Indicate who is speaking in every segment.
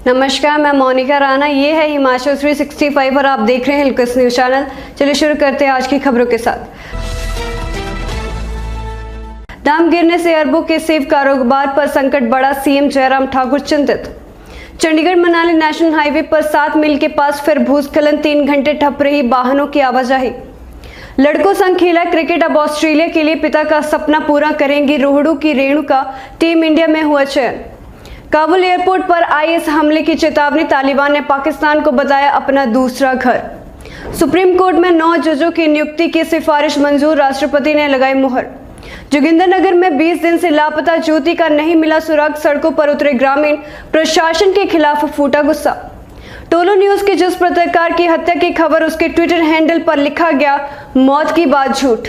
Speaker 1: नमस्कार, मैं मोनिका राणा। ये है हिमाचल 365 और आप देख रहे हैं हिलकस न्यूज चैनल। चलिए शुरू करते हैं आज की खबरों के साथ। दाम गिरने से अरबों के सेब कारोबार पर संकट बढ़ा, सीएम जयराम ठाकुर चिंतित। चंडीगढ़ मनाली नेशनल हाईवे पर 7 मील के पास फिर भूस्खलन, 3 घंटे ठप रही वाहनों की आवाजाही। लड़कों संग खेला क्रिकेट, अब ऑस्ट्रेलिया के लिए पिता का सपना पूरा करेंगी रोहड़ू की रेणुका, टीम इंडिया में हुआ चयन। काबुल एयरपोर्ट पर आईएस हमले की चेतावनी, तालिबान ने पाकिस्तान को बताया अपना दूसरा घर। सुप्रीम कोर्ट में 9 जजों की नियुक्ति की सिफारिश मंजूर, राष्ट्रपति ने लगाई मुहर। जोगिंदरनगर में 20 दिन से लापता ज्योति का नहीं मिला सुराग, सड़कों पर उतरे ग्रामीण, प्रशासन के खिलाफ फूटा गुस्सा। टोलो न्यूज के जिस पत्रकार की हत्या की खबर, उसके ट्विटर हैंडल पर लिखा गया मौत की बात झूठ।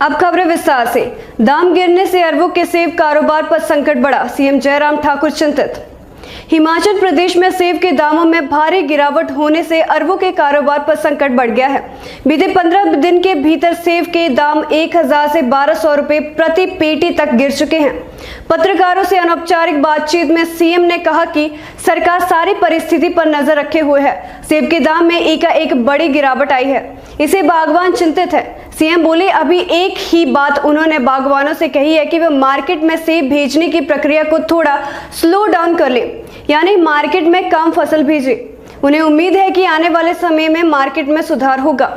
Speaker 1: अब खबरें विस्तार से। दाम गिरने से अरबों के सेब कारोबार पर संकट बढ़ा, सीएम जयराम ठाकुर चिंतित। हिमाचल प्रदेश में सेब के दामों में भारी गिरावट होने से अरबों के कारोबार पर संकट बढ़ गया है। बीते 15 दिन के भीतर सेब के दाम 1000 से 1200 रुपए प्रति पेटी तक गिर चुके हैं। पत्रकारों से अनौपचारिक बातचीत में सीएम ने कहा कि सरकार सारी परिस्थिति पर नजर रखे हुए है। सेब के दाम में एकाएक बड़ी गिरावट आई है, इसे बागवान चिंतित है। सीएम बोले, अभी एक ही बात उन्होंने बागवानों से कही है कि वे मार्केट में सेब भेजने की प्रक्रिया को थोड़ा स्लो डाउन कर ले, यानी मार्केट में कम फसल भेजे। उन्हें उम्मीद है कि आने वाले समय में मार्केट में सुधार होगा।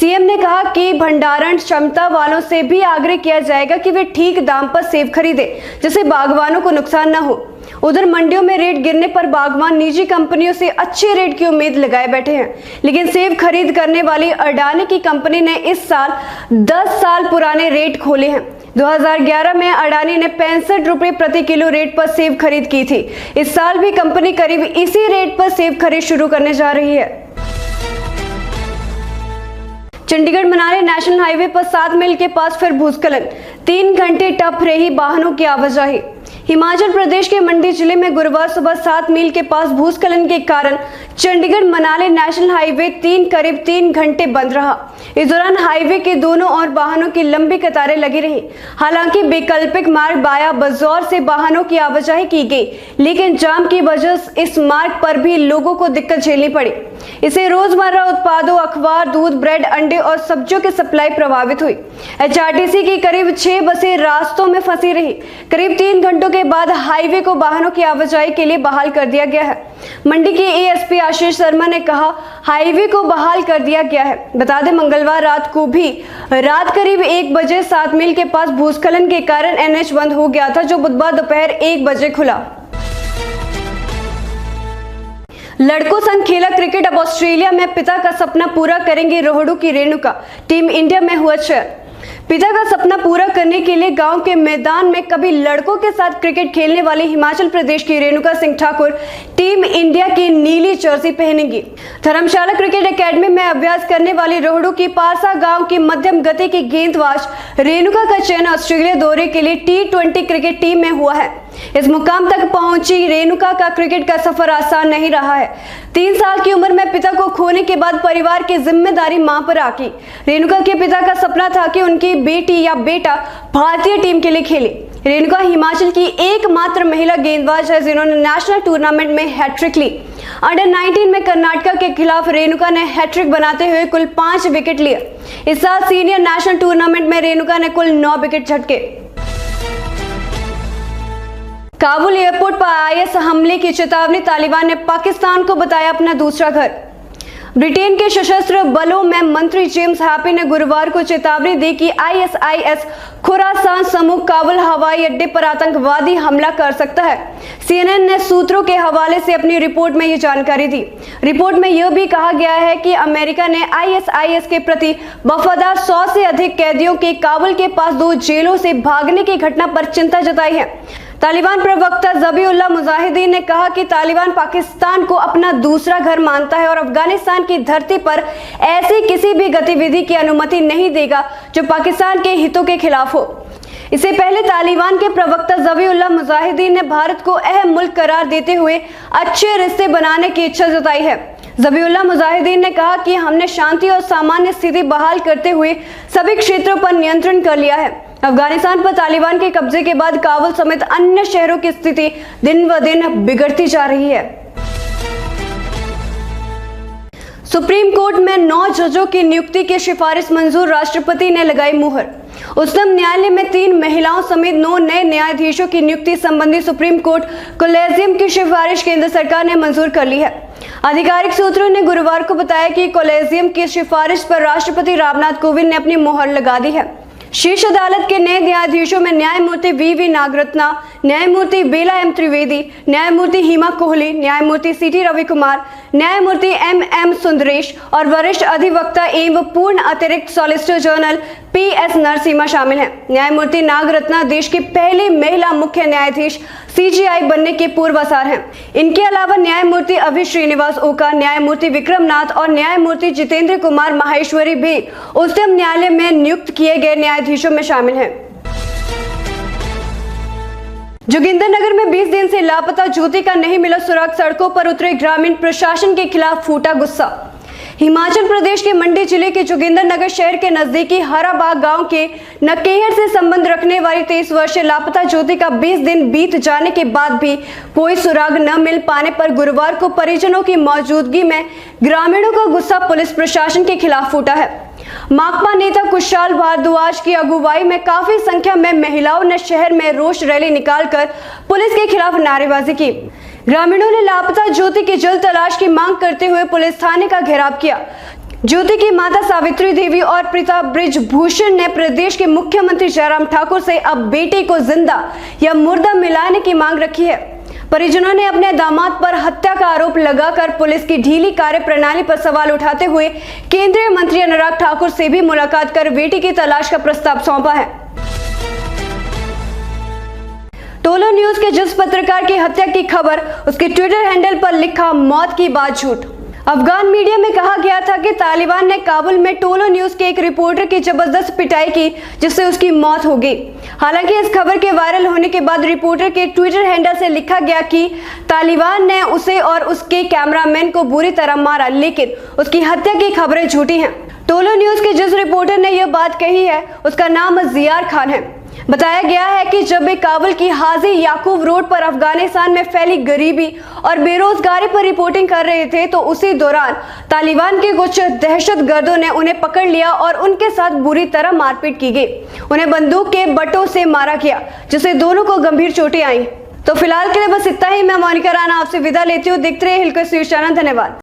Speaker 1: सीएम ने कहा कि भंडारण क्षमता वालों से भी आग्रह किया जाएगा कि वे ठीक दाम पर सेब खरीदें, जिससे बागवानों को नुकसान न हो। उधर मंडियों में रेट गिरने पर बागवान निजी कंपनियों से अच्छे रेट की उम्मीद लगाए बैठे हैं, लेकिन सेब खरीद करने वाली अडानी की कंपनी ने इस साल 10 साल पुराने रेट खोले हैं। 2011 में अडानी ने 65 रुपए प्रति किलो रेट पर सेब खरीद की थी। इस साल भी कंपनी करीब इसी रेट पर सेब खरीद शुरू करने जा रही है। चंडीगढ़ मनाली नेशनल हाईवे पर 7 मील के पास फिर भूस्खलन, 3 घंटे ठप रही वाहनों की आवाजाही। हिमाचल प्रदेश के मंडी जिले में गुरुवार सुबह 7 मील के पास भूस्खलन के कारण चंडीगढ़ मनाली नेशनल हाईवे करीब 3 घंटे बंद रहा। इस दौरान हाईवे के दोनों ओर वाहनों की लंबी कतारें लगी रही। हालांकि वैकल्पिक मार्ग बाया बजौर से वाहनों की आवाजाही की गई, लेकिन जाम की वजह से इस मार्ग पर भी लोगों को दिक्कत झेलनी पड़ी। इससे रोजमर्रा उत्पादों, अखबार, दूध, ब्रेड, अंडे और सब्जियों की सप्लाई प्रभावित हुई। एचआरटीसी की करीब 6 बसें रास्तों में फंसी रही। करीब 3 घंटों के बाद हाईवे को वाहनों की आवाजाही के लिए बहाल कर दिया गया है। मंडी के एएसपी आशीष शर्मा ने कहा, हाईवे को बहाल कर दिया गया है। बता दें, मंगलवार रात को भी करीब 1 बजे 7 मील के पास भूस्खलन के कारण एनएच बंद हो गया था, जो बुधवार दोपहर 1 बजे खुला। लड़कों संग खेला क्रिकेट, अब ऑस्ट्रेलिया में पिता का सपना पूरा करेंगे रोहड़ू की रेणुका, टीम इंडिया में हुआ चयन। पिता का सपना पूरा करने के लिए गांव के मैदान में कभी लड़कों के साथ क्रिकेट खेलने वाली हिमाचल प्रदेश की रेणुका सिंह ठाकुर टीम इंडिया की नीली जर्सी पहनेंगी। धर्मशाला क्रिकेट एकेडमी में अभ्यास करने वाली रोहड़ू की पारसा गांव की मध्यम गति की गेंदबाज रेणुका का चयन ऑस्ट्रेलिया दौरे के लिए T20 क्रिकेट टीम में हुआ है। इस मुकाम तक पहुंची रेणुका का क्रिकेट का सफर आसान नहीं रहा है। 3 साल की उम्र में पिता को खोने के बाद परिवार की जिम्मेदारी मां पर आकी। रेणुका के पिता का सपना था कि उनकी बेटी या बेटा भारतीय टीम के लिए खेले। रेणुका हिमाचल की एकमात्र महिला गेंदबाज है जिन्होंने नेशनल टूर्नामेंट में हैट्रिक ली। अंडर 19 में कर्नाटक के खिलाफ रेणुका ने हैट्रिक बनाते हुए कुल 5 विकेट लिए। इस साल सीनियर नेशनल टूर्नामेंट में रेणुका ने कुल 9 विकेट झटके। काबुल एयरपोर्ट पर आईएस हमले की चेतावनी, तालिबान ने पाकिस्तान को बताया अपना दूसरा घर। ब्रिटेन के सशस्त्र बलों में मंत्री जेम्स हैपी ने गुरुवार को चेतावनी दी कि आईएसआईएस खुरासान समूह काबुल हवाई अड्डे पर आतंकवादी हमला कर सकता है। सीएनएन ने सूत्रों के हवाले से अपनी रिपोर्ट में यह जानकारी दी। रिपोर्ट में यह भी कहा गया है कि अमेरिका ने आईएसआईएस के प्रति वफादार 100 से अधिक कैदियों के काबुल के पास 2 जेलों से भागने की घटना पर चिंता जताई है। तालिबान प्रवक्ता ज़बीहुल्लाह मुजाहिदीन ने कहा कि तालिबान पाकिस्तान को अपना दूसरा घर मानता है और अफगानिस्तान की धरती पर ऐसी किसी भी गतिविधि की अनुमति नहीं देगा जो पाकिस्तान के हितों के खिलाफ हो। इससे पहले तालिबान के प्रवक्ता ज़बीहुल्लाह मुजाहिदीन ने भारत को अहम मुल्क करार देते हुए अच्छे रिश्ते बनाने की इच्छा जताई है। ज़बीहुल्लाह मुजाहिदीन ने कहा कि हमने शांति और सामान्य स्थिति बहाल करते हुए सभी क्षेत्रों पर नियंत्रण कर लिया है। अफगानिस्तान पर तालिबान के कब्जे के बाद काबुल समेत अन्य शहरों की स्थिति दिन ब दिन बिगड़ती जा रही है। सुप्रीम कोर्ट में 9 जजों की नियुक्ति की सिफारिश मंजूर, राष्ट्रपति ने लगाई मुहर। उच्चतम न्यायालय में 3 महिलाओं समेत 9 नए न्यायाधीशों की नियुक्ति संबंधी सुप्रीम कोर्ट कॉलेजियम की सिफारिश केंद्र सरकार ने मंजूर कर ली है। आधिकारिक सूत्रों ने गुरुवार को बताया कि कॉलेजियम की सिफारिश पर राष्ट्रपति रामनाथ कोविंद ने अपनी मुहर लगा दी है। शीर्ष अदालत के नए न्यायाधीशों में न्यायमूर्ति वी नागरत्ना, न्यायमूर्ति बेला एम त्रिवेदी, न्यायमूर्ति हिमा कोहली, न्यायमूर्ति सीटी रविकुमार, न्यायमूर्ति एम सुंदरेश और वरिष्ठ अधिवक्ता एवं पूर्ण अतिरिक्त सॉलिसिटर जनरल PS नरसिम्हा शामिल हैं। न्यायमूर्ति नागरत्ना देश की पहली महिला मुख्य न्यायाधीश CJI बनने के पूर्वासार हैं। इनके अलावा न्यायमूर्ति अभि श्रीनिवास ओका, न्यायमूर्ति विक्रम नाथ और न्यायमूर्ति जितेंद्र कुमार माहेश्वरी भी उच्चतम न्यायालय में नियुक्त किए गए न्यायाधीशों में शामिल हैं। जोगिंदरनगर में 20 दिन से लापता ज्योति का नहीं मिला सुराग, सड़कों पर उतरे ग्रामीण, प्रशासन के खिलाफ फूटा गुस्सा। हिमाचल प्रदेश के मंडी जिले के जोगिंदरनगर शहर के नजदीकी हराबाग गांव के नकेहर से संबंध रखने वाली 23 वर्षीय लापता ज्योति का 20 दिन बीत जाने के बाद भी कोई सुराग न मिल पाने पर गुरुवार को परिजनों की मौजूदगी में ग्रामीणों का गुस्सा पुलिस प्रशासन के खिलाफ फूटा है। माकपा नेता कुशाल भारद्वाज की अगुवाई में काफी संख्या में महिलाओं ने शहर में रोष रैली निकालकर पुलिस के खिलाफ नारेबाजी की। ग्रामीणों ने लापता ज्योति की जल्द तलाश की मांग करते हुए पुलिस थाने का घेराव किया। ज्योति की माता सावित्री देवी और पिता ब्रिजभूषण ने प्रदेश के मुख्यमंत्री जयराम ठाकुर से अब बेटे को जिंदा या मुर्दा मिलाने की मांग रखी है। परिजनों ने अपने दामाद पर हत्या का आरोप लगाकर पुलिस की ढीली कार्यप्रणाली पर सवाल उठाते हुए केंद्रीय मंत्री अनुराग ठाकुर से भी मुलाकात कर बेटी की तलाश का प्रस्ताव सौंपा है। टोलो न्यूज के जिस पत्रकार की हत्या की खबर, उसके ट्विटर हैंडल पर लिखा मौत की बात झूठ। अफगान मीडिया में कहा गया था कि तालिबान ने काबुल में टोलो न्यूज के एक रिपोर्टर की जबरदस्त पिटाई की जिससे उसकी मौत हो गई। हालांकि इस खबर के वायरल होने के बाद रिपोर्टर के ट्विटर हैंडल से लिखा गया कि तालिबान ने उसे और उसके कैमरामैन को बुरी तरह मारा, लेकिन उसकी हत्या की खबरें झूठी हैं। टोलो न्यूज के जिस रिपोर्टर ने यह बात कही है उसका नाम जियार खान है। बताया गया है कि जब वे काबुल की हाजी याकूब रोड पर अफगानिस्तान में फैली गरीबी और बेरोजगारी पर रिपोर्टिंग कर रहे थे तो उसी दौरान तालिबान के कुछ दहशतगर्दों ने उन्हें पकड़ लिया और उनके साथ बुरी तरह मारपीट की गई। उन्हें बंदूक के बटों से मारा गया जिससे दोनों को गंभीर चोटें आई। तो फिलहाल के लिए बस इतना ही। मैं मोनिका राणा आपसे विदा लेती हूँ। देखते रहिए हिलकर न्यूज चैनल। धन्यवाद।